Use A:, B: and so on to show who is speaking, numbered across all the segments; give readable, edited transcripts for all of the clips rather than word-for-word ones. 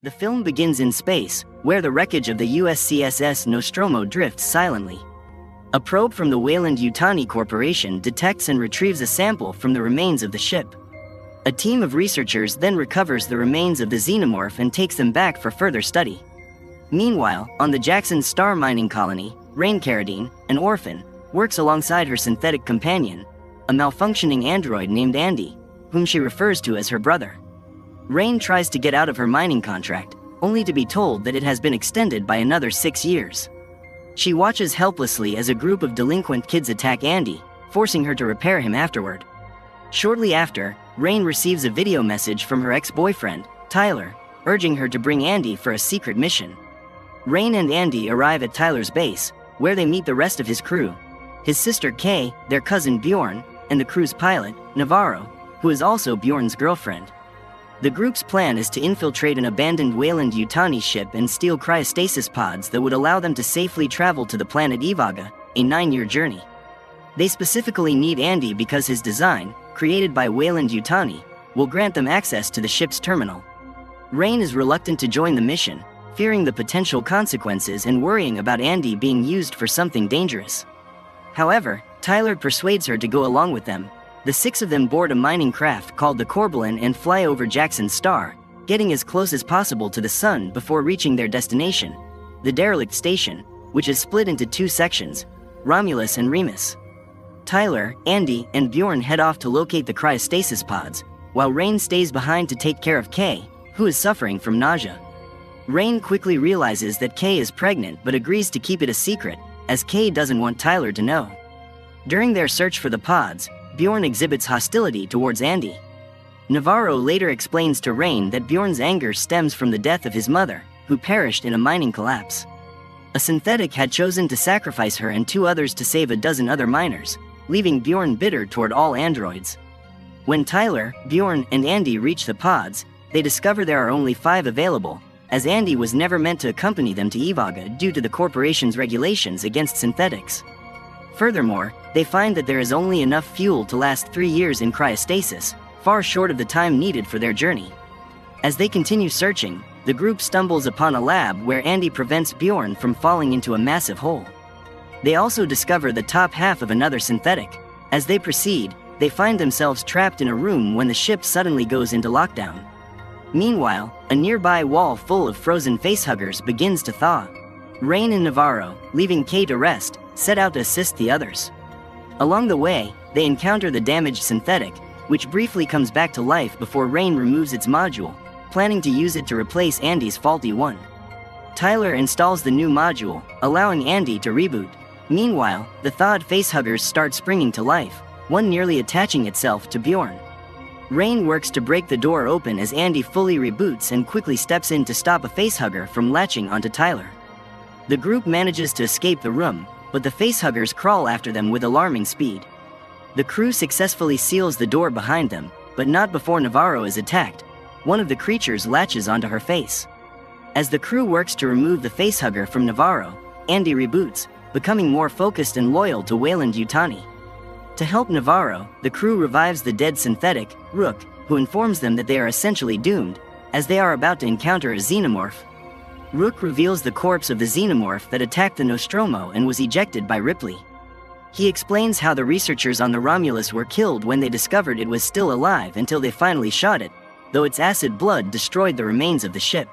A: The film begins in space, where the wreckage of the USCSS Nostromo drifts silently. A probe from the Weyland-Yutani Corporation detects and retrieves a sample from the remains of the ship. A team of researchers then recovers the remains of the xenomorph and takes them back for further study. Meanwhile, on the Jackson Star mining colony, Rain Carradine, an orphan, works alongside her synthetic companion, a malfunctioning android named Andy, whom she refers to as her brother. Rain tries to get out of her mining contract, only to be told that it has been extended by another 6 years. She watches helplessly as a group of delinquent kids attack Andy, forcing her to repair him afterward. Shortly after, Rain receives a video message from her ex-boyfriend, Tyler, urging her to bring Andy for a secret mission. Rain and Andy arrive at Tyler's base, where they meet the rest of his crew, his sister Kay, their cousin Bjorn, and the crew's pilot, Navarro, who is also Bjorn's girlfriend. The group's plan is to infiltrate an abandoned Weyland-Yutani ship and steal cryostasis pods that would allow them to safely travel to the planet Ivaga, a 9-year journey. They specifically need Andy because his design, created by Weyland-Yutani, will grant them access to the ship's terminal. Rain is reluctant to join the mission, fearing the potential consequences and worrying about Andy being used for something dangerous. However, Tyler persuades her to go along with them. The 6 of them board a mining craft called the Corbelan and fly over Jackson Star, getting as close as possible to the sun before reaching their destination, the derelict station, which is split into 2 sections, Romulus and Remus. Tyler, Andy, and Bjorn head off to locate the cryostasis pods, while Rain stays behind to take care of Kay, who is suffering from nausea. Rain quickly realizes that Kay is pregnant but agrees to keep it a secret, as Kay doesn't want Tyler to know. During their search for the pods, Bjorn exhibits hostility towards Andy. Navarro later explains to Rain that Bjorn's anger stems from the death of his mother, who perished in a mining collapse. A synthetic had chosen to sacrifice her and 2 others to save a dozen other miners, leaving Bjorn bitter toward all androids. When Tyler, Bjorn, and Andy reach the pods, they discover there are only 5 available, as Andy was never meant to accompany them to Ivaga due to the corporation's regulations against synthetics. Furthermore, they find that there is only enough fuel to last 3 years in cryostasis, far short of the time needed for their journey. As they continue searching, the group stumbles upon a lab where Andy prevents Bjorn from falling into a massive hole. They also discover the top half of another synthetic. As they proceed, they find themselves trapped in a room when the ship suddenly goes into lockdown. Meanwhile, a nearby wall full of frozen facehuggers begins to thaw. Rain and Navarro, leaving Kay to rest, set out to assist the others. Along the way, they encounter the damaged synthetic, which briefly comes back to life before Rain removes its module, planning to use it to replace Andy's faulty one. Tyler installs the new module, allowing Andy to reboot. Meanwhile, the thawed facehuggers start springing to life, one nearly attaching itself to Bjorn. Rain works to break the door open as Andy fully reboots and quickly steps in to stop a facehugger from latching onto Tyler. The group manages to escape the room, but the facehuggers crawl after them with alarming speed. The crew successfully seals the door behind them, but not before Navarro is attacked. One of the creatures latches onto her face. As the crew works to remove the facehugger from Navarro, Andy reboots, becoming more focused and loyal to Weyland-Yutani. To help Navarro, the crew revives the dead synthetic, Rook, who informs them that they are essentially doomed, as they are about to encounter a xenomorph. Rook reveals the corpse of the xenomorph that attacked the Nostromo and was ejected by Ripley. He explains how the researchers on the Romulus were killed when they discovered it was still alive until they finally shot it, though its acid blood destroyed the remains of the ship.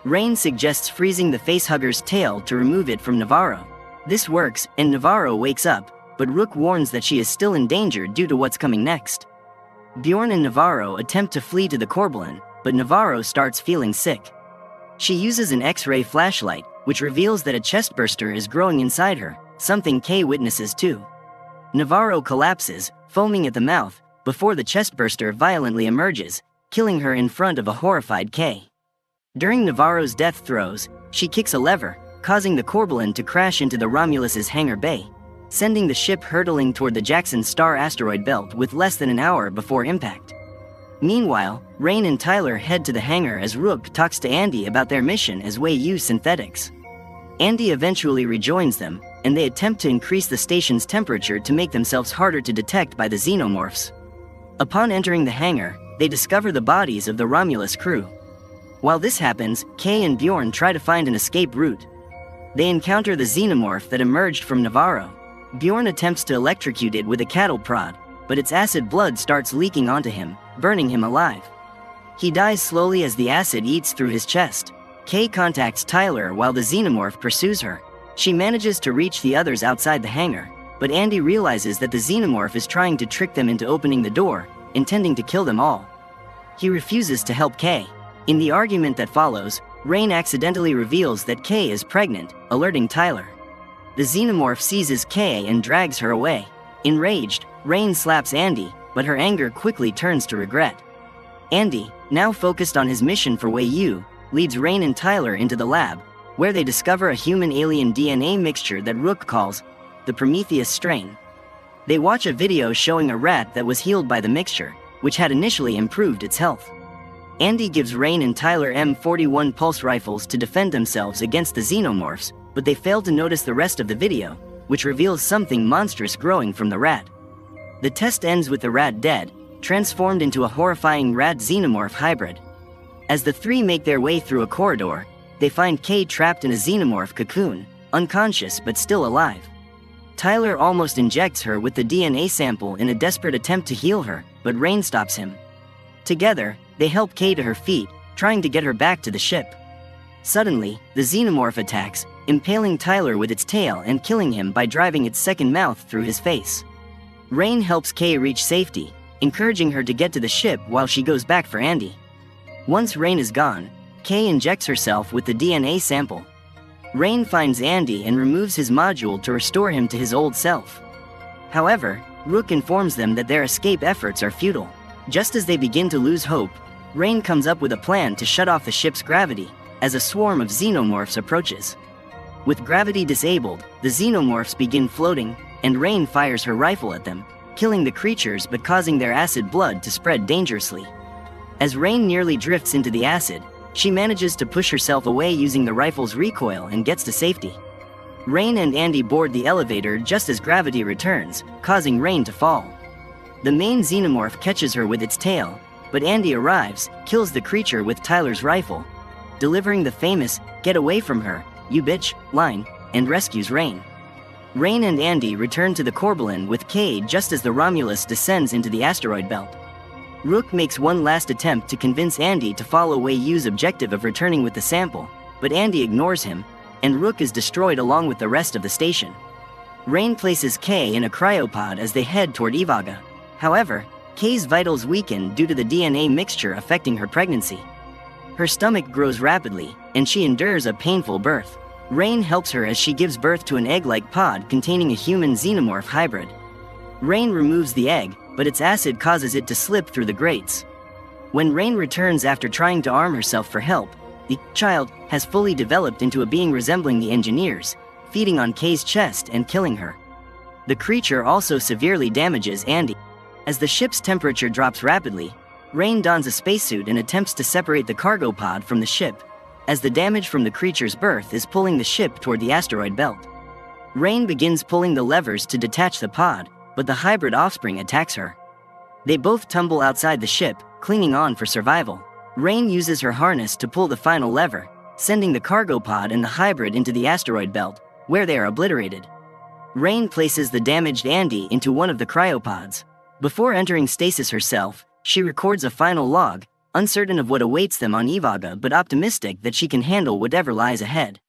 A: Rain suggests freezing the facehugger's tail to remove it from Navarro. This works, and Navarro wakes up, but Rook warns that she is still in danger due to what's coming next. Bjorn and Navarro attempt to flee to the Corbelan, but Navarro starts feeling sick. She uses an X-ray flashlight, which reveals that a chestburster is growing inside her, something Kay witnesses too. Navarro collapses, foaming at the mouth, before the chestburster violently emerges, killing her in front of a horrified Kay. During Navarro's death throes, she kicks a lever, causing the Corbelan to crash into the Romulus's hangar bay, sending the ship hurtling toward the Jackson Star asteroid belt with less than an hour before impact. Meanwhile, Rain and Tyler head to the hangar as Rook talks to Andy about their mission as Wei-Yu synthetics. Andy eventually rejoins them, and they attempt to increase the station's temperature to make themselves harder to detect by the Xenomorphs. Upon entering the hangar, they discover the bodies of the Romulus crew. While this happens, Kay and Bjorn try to find an escape route. They encounter the xenomorph that emerged from Navarro. Bjorn attempts to electrocute it with a cattle prod, but its acid blood starts leaking onto him, burning him alive. He dies slowly as the acid eats through his chest. Kay contacts Tyler while the xenomorph pursues her. She manages to reach the others outside the hangar, but Andy realizes that the xenomorph is trying to trick them into opening the door, intending to kill them all. He refuses to help Kay. In the argument that follows, Rain accidentally reveals that Kay is pregnant, alerting Tyler. The xenomorph seizes Kay and drags her away. Enraged, Rain slaps Andy, but her anger quickly turns to regret. Andy, now focused on his mission for Wei Yu, leads Rain and Tyler into the lab, where they discover a human-alien DNA mixture that Rook calls the Prometheus strain. They watch a video showing a rat that was healed by the mixture, which had initially improved its health. Andy gives Rain and Tyler M41 pulse rifles to defend themselves against the xenomorphs, but they fail to notice the rest of the video, which reveals something monstrous growing from the rat. The test ends with the rat dead, transformed into a horrifying rat-xenomorph hybrid. As the three make their way through a corridor, they find Kay trapped in a xenomorph cocoon, unconscious but still alive. Tyler almost injects her with the DNA sample in a desperate attempt to heal her, but Rain stops him. Together, they help Kay to her feet, trying to get her back to the ship. Suddenly, the xenomorph attacks, impaling Tyler with its tail and killing him by driving its second mouth through his face. Rain helps Kay reach safety, encouraging her to get to the ship while she goes back for Andy. Once Rain is gone, Kay injects herself with the DNA sample. Rain finds Andy and removes his module to restore him to his old self. However, Rook informs them that their escape efforts are futile. Just as they begin to lose hope, Rain comes up with a plan to shut off the ship's gravity, as a swarm of xenomorphs approaches. With gravity disabled, the xenomorphs begin floating, and Rain fires her rifle at them, killing the creatures but causing their acid blood to spread dangerously. As Rain nearly drifts into the acid, she manages to push herself away using the rifle's recoil and gets to safety. Rain and Andy board the elevator just as gravity returns, causing Rain to fall. The main xenomorph catches her with its tail, but Andy arrives, kills the creature with Tyler's rifle, delivering the famous, "Get away from her, you bitch," line, and rescues Rain. Rain and Andy return to the Corbelan with Kay just as the Romulus descends into the asteroid belt. Rook makes one last attempt to convince Andy to follow Wei Yu's objective of returning with the sample, but Andy ignores him, and Rook is destroyed along with the rest of the station. Rain places Kay in a cryopod as they head toward Ivaga. However, Kay's vitals weaken due to the DNA mixture affecting her pregnancy. Her stomach grows rapidly, and she endures a painful birth. Rain helps her as she gives birth to an egg-like pod containing a human xenomorph hybrid. Rain removes the egg, but its acid causes it to slip through the grates. When Rain returns after trying to arm herself for help, the child has fully developed into a being resembling the engineers, feeding on Kay's chest and killing her. The creature also severely damages Andy. As the ship's temperature drops rapidly, Rain dons a spacesuit and attempts to separate the cargo pod from the ship, as the damage from the creature's birth is pulling the ship toward the asteroid belt. Rain begins pulling the levers to detach the pod, but the hybrid offspring attacks her. They both tumble outside the ship, clinging on for survival. Rain uses her harness to pull the final lever, sending the cargo pod and the hybrid into the asteroid belt, where they are obliterated. Rain places the damaged Andy into one of the cryopods. Before entering stasis herself, she records a final log, uncertain of what awaits them on Ivaga but optimistic that she can handle whatever lies ahead.